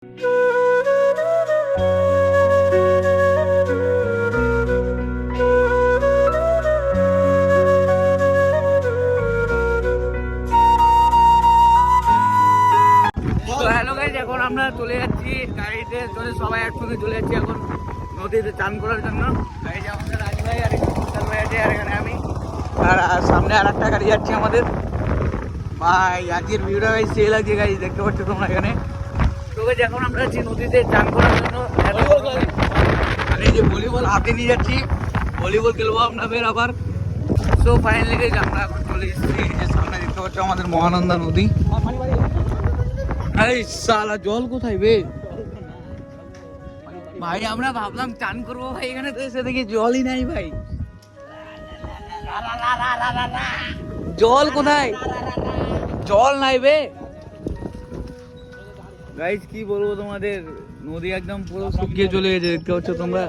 Hello guys, এখন আমরা চলে যাচ্ছি গাড়িতে চলে সবাই একসঙ্গে চলে যাচ্ছি এখন নদীতে চান করার জন্য। এই যে আমাদের রাজু ভাই আর বিশাল ভাই আছে, আর এখানে আমি, আর সামনে আর একটা গাড়ি যাচ্ছে আমাদের। ভাই আজকের ভিউটা গাইস সেই লাগছে গাইস, দেখতে পাচ্ছ তোমরা এখানে। তো গাইস এখন আমরা যাচ্ছি নদীতে চান করার জন্য। আর এই যে ভলিবল হাতে নিয়ে যাচ্ছি, ভলিবল খেলবো আমরা ফের আবার। সো ফাইনালি গাইস আমরা এখন চলে এসেছি, এই যে সামনে দেখতে পাচ্ছ আমাদের মহানন্দা নদী। এই শালা জল কোথায় বে ভাই? আমরা ভাবলাম চান করবো ভাই, এখানে তো এসে দেখি জলই নাই ভাই। জল কোথায়? জল নাই বে গাইস, কি বলবো তোমাদের, নদী একদম পুরো শুকিয়ে চলে গেছে, দেখতে পাচ্ছ তোমরা।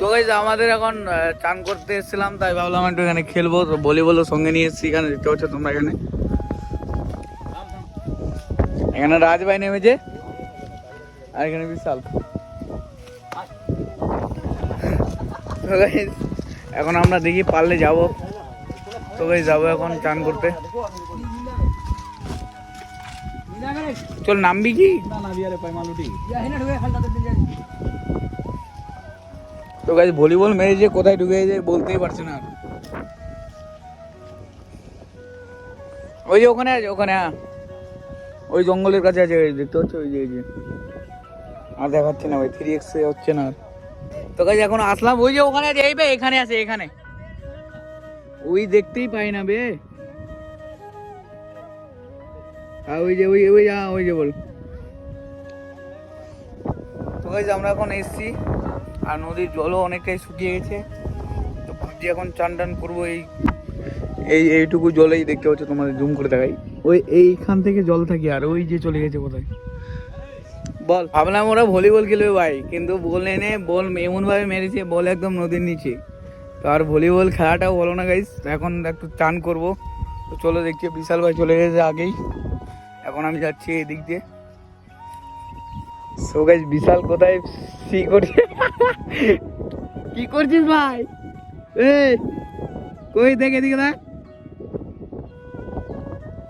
তো গাইস আমাদের এখন চান করতে এসেছিলাম, তাই ভাবলাম একটু এখানে খেলবো, তো ভলিবলও সঙ্গে নিয়ে এসেছি। এখানে দেখতে পাচ্ছ তোমরা, এখানে এখানে রাজ ভাই নেমেছে, আর এখানে বিশাল। তো গাইস এখন আমরা দেখি পারলে যাব। তো গাইস যাবো এখন চান করতে। চল নামবি কি? তো গাইস ভলিবল মেরেছে, কোথায় ঢুকে গেছে বলতেই পারছি না। ওই যে ওখানে আছে, ওখানে ওই জঙ্গলের কাছে আছে, দেখতে পাচ্ছ ওই যে আর দেখাচ্ছে না ভাই, 3x হচ্ছে না। তো গাইস এখন আসলাম, ওই যে ওখানে আছে, এই বে এখানে আছে, এখানে ওই দেখতেই পাই না বে। ওই যে ওই ওই ওই যে বল। তো গাইস আমরা এখন এসছি, আর নদীর জলও অনেকটাই শুকিয়ে গেছে। তো ভাবছি এখন চান টান করবো এইটুকু জলেই, দেখতে পাচ্ছ তোমাদের জুম করে দেখাই, ওই এইখান থেকে জল থাকি, আর ওই যে চলে গেছে কোথায় বল। ভাবলাম ওরা ভলিবল খেলবে ভাই, কিন্তু বল এনে বল এমন ভাবে মেরেছে, বল একদম নদীর নিচে। তো আর ভলিবল খেলাটাও বলো না গাইস, এখন একটু চান করবো। তো চলো দেখছি, বিশাল ভাই চলে গেছে আগেই, এখন আমি যাচ্ছি এই দিক দিয়ে। সো গাইস বিশাল কোথায় সি করছে? কি করছিস ভাই? এই কই দেখে দিকে না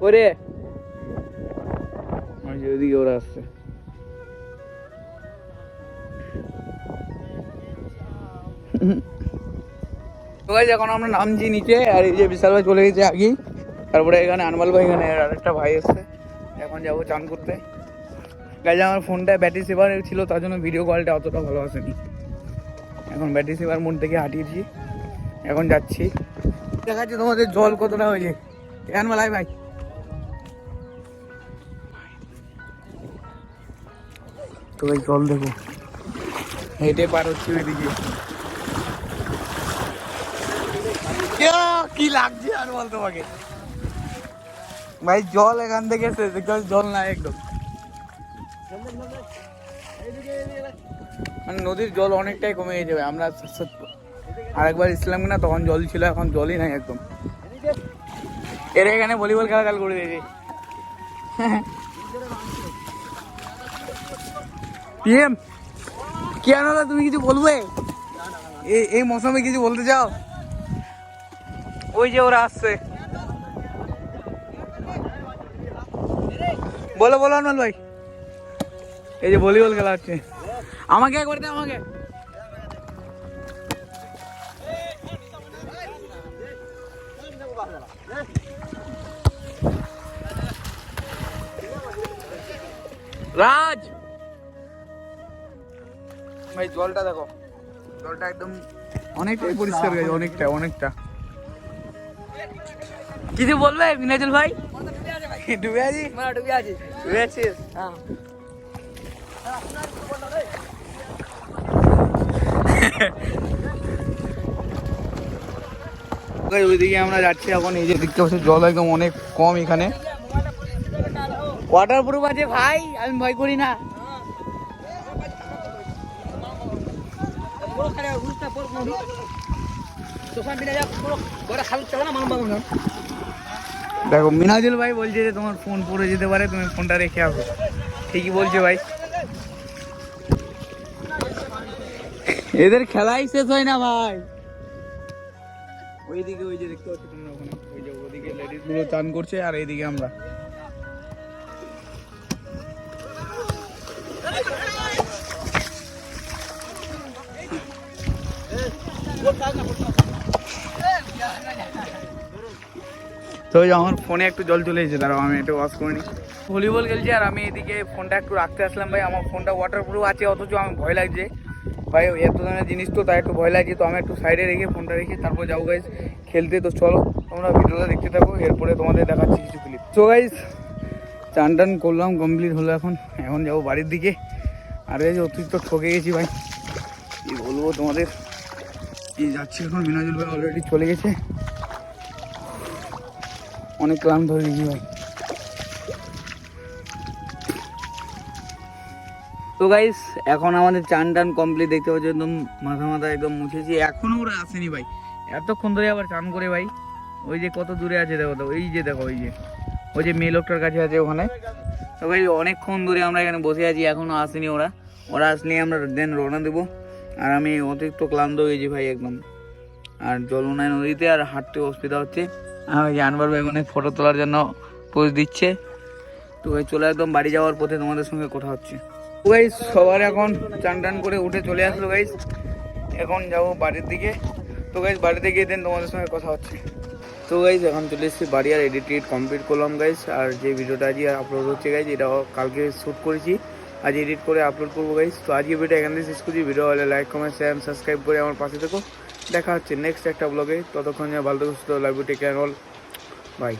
করে, ওইদিকে ওরা আসছে। তো গাইস এখন আমরা নামছি নিচে, আর এই যে বিশাল ভাই চলে গেছে আগেই। তারপরে এখানে আনমাল ভাই, এখানে আরেকটা ভাই এসছে। এখন যাবো চান করতে। গাইস আমার ফোনটা ব্যাটারি সেভার ছিল, তার জন্য ভিডিও কলটা অতটা ভালো আসেনি। এখন ব্যাটারি সেভার মোড থেকে হাঁটিয়েছি, এখন যাচ্ছি। দেখাচ্ছি তোমাদের জল কতটা হয়েছে। আনমাল আয় ভাই, তো ভাই জল দেখো, হেঁটে পার হচ্ছে ওইদিকে। কি লাগছে আর বল তোমাকে ভাই, জল এখান থেকে জল নাই একদম, মানে নদীর জল অনেকটাই কমে গেছে ভাই। আমরা আরেকবার ইসলাম না, তখন জল ছিল, এখন জলই নাই একদম। এর এখানে ভলিবল খেলা চালু করে দিয়েছে। কি আনন্দ, তুমি কিছু বলবে এই মৌসুমে, কিছু বলতে চাও? ওই যে ওরা আসছে, বলো বলো আনন্দ ভাই। এই যে ভলিবল খেলা হচ্ছে, আমাকে একবার দে, আমাকে। রাজ ভাই জলটা দেখো, জলটা একদম অনেকটাই পরিষ্কার গেছে, অনেকটা অনেকটা। কিছু বলবে মিনাজুল ভাই? ডুবে আছি, ডুবে আছি, ডুবে আছিস? হ্যাঁ। ওইদিকে আমরা যাচ্ছি এখন, এই যে দেখতে পাচ্ছি জল একদম অনেক কম এখানে। ওয়াটার প্রুফ আছে ভাই, আমি ভয় করি না। দেখো মিনাজুল ভাই বলছে যে তোমার ফোন পড়ে যেতে পারে, তুমি ফোনটা রেখে আসো। ঠিকই বলছে ভাই, এদের খেলাই শেষ হয় না ভাই। ওইদিকে ওই যে দেখতে পাচ্ছ তোমরা ওখানে, ওই যে ওদিকে লেডিস গুলো চান করছে আর এইদিকে আমরা। তো আমার ফোনে একটু জল চলে এসেছে, দাঁড়াও আমি একটু ওয়াশ করে নিই। ভলিবল খেলছি আর আমি এদিকে ফোনটা একটু রাখতে আসলাম ভাই। আমার ফোনটা ওয়াটারপ্রুফ আছে, অথচ আমার ভয় লাগছে ভাই, এত ধরনের জিনিস তো তাই একটু ভয় লাগছে। তো আমি একটু সাইডে রেখে ফোনটা রেখে তারপর যাবো গাইজ খেলতে। তো চলো তোমরা ভিডিওটা দেখতে থাকো, এরপরে তোমাদের দেখাচ্ছি কিছু ক্লিপ। তো গাইজ চান টান করলাম, কমপ্লিট হলো, এখন যাবো বাড়ির দিকে। আর এই যে অতিরিক্ত ঠকে গেছি ভাই, কি বলবো তোমাদের। এই যাচ্ছি এখন, মিনাজুল ভাই অলরেডি চলে গেছে, অনেক ক্লান্ত হয়ে গেছি ভাই। তো গাইস এখন আমাদের চান টান কমপ্লিট, দেখতে পাচ্ছি একদম মাথা একদম মুছেছি। এখনো ওরা আসেনি ভাই, এতক্ষণ ধরে আবার চান করে ভাই। ওই যে কত দূরে আছে দেখো, তো ওই যে দেখো ওই যে মেয়ে লোকটার কাছে আছে ওখানে। তো ভাই অনেকক্ষণ ধরে আমরা এখানে বসে আছি, এখনো আসেনি ওরা আসলে আমরা দেন রওনা দেবো। আর আমি অতিরিক্ত ক্লান্ত হয়ে গেছি ভাই একদম, আর জল নাই নদীতে, আর হাঁটতে অসুবিধা হচ্ছে। আর ওই যে আনবার ভাই অনেক ফটো তোলার জন্য পোজ দিচ্ছে। তো ভাই চলে একদম বাড়ি যাওয়ার পথে তোমাদের সঙ্গে কথা হচ্ছে। তো গাইস সবার এখন চান টান করে উঠে চলে আসলো গাইস, এখন যাবো বাড়ির দিকে। তো গাইস বাড়িতে গিয়ে দেন তোমাদের সঙ্গে কথা হচ্ছে। তো গাইস এখন চলে এসেছি বাড়ি, আর এডিট কমপ্লিট করলাম গাইস। আর যে ভিডিওটা আজকে আপলোড হচ্ছে গাইস, এটাও কালকে শ্যুট করেছি, আজ এডিট করে আপলোড করবো গাইস। তো আজকে ভিডিও এখান থেকে শেষ করছি। ভিডিও হলে লাইক কমেন্ট শেয়ার সাবস্ক্রাইব করে আমার পাশে থেকো। দেখা হচ্ছে নেক্সট একটা ব্লগে, ততক্ষণ ভালো থেকো, সুস্থ, love you, take care all, by.